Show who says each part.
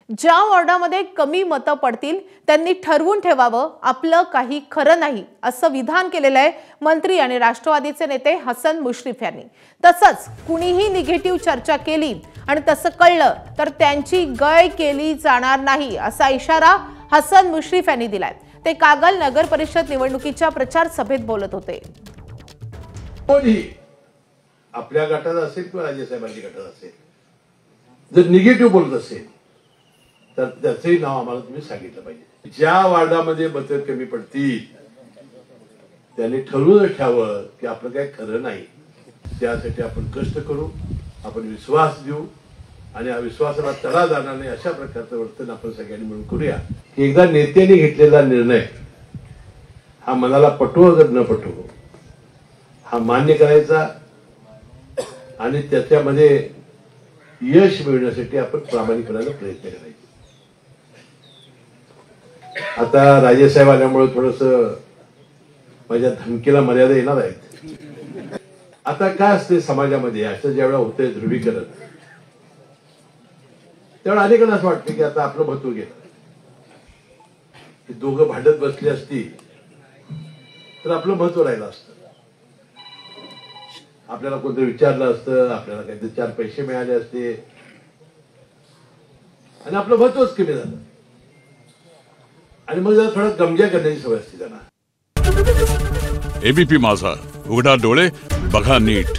Speaker 1: ज्या वॉर्डामध्ये कमी मतं पडतील त्यांनी ठरवून ठेवावं, आपलं काही खरं नाही असं विधान केलेलं आहे मंत्री आणि राष्ट्रवादीचे नेते हसन मुश्रीफ यांनी। तसंच कुणीही निगेटिव्ह चर्चा केली आणि तसं कळलं तर त्यांची गय केली जाणार नाही असा इशारा हसन मुश्रीफ यांनी दिलाय। ते कागल नगर परिषद निवडणुकीच्या प्रचार सभेत बोलत होते।
Speaker 2: आपल्या गटात असेल किंवा राजेसाहेबांच्या गटात असेल, जर निगेटिव्ह बोलत असेल तर त्याचंही नाव आम्हाला तुम्ही सांगितलं पाहिजे। ज्या वार्डामध्ये मतं कमी पडतील त्यांनी ठरवून ठेवावं की आपलं काही खरं नाही। त्यासाठी आपण कष्ट करू, आपण विश्वास देऊ आणि या विश्वासाला तडा जाणार नाही अशा प्रकारचं वर्तन आपण सगळ्यांनी मिळून करूया। की एकदा नेत्यांनी घेतलेला निर्णय हा मनाला पटवो अगर न पटवो हा मान्य करायचा आणि त्याच्यामध्ये यश मिळवण्यासाठी आपण प्रामाणिकपणाने प्रयत्न करायचे। आता राजेसाहेब आल्यामुळे थोडस माझ्या धमकीला मर्यादा येणार आहेत। आता काय असते समाजामध्ये असं ज्यावेळेला होतंय ध्रुवीकरण, त्यावेळेला अनेकांना असं वाटतं की आता आपलं महत्व गेलं, की दोघं भांडत बसली असती तर आपलं महत्व राहिलं असतं, आपल्याला कोणतरी विचारलं असतं, आपल्याला काहीतरी 4 पैसे मिळाले असते आणि आपलं महत्वच कमी झालं आणि मग जरा थोडा गमजा करण्याची सवय असते त्यांना।
Speaker 3: एबीपी माझा, उघडा डोळे बघा नीट।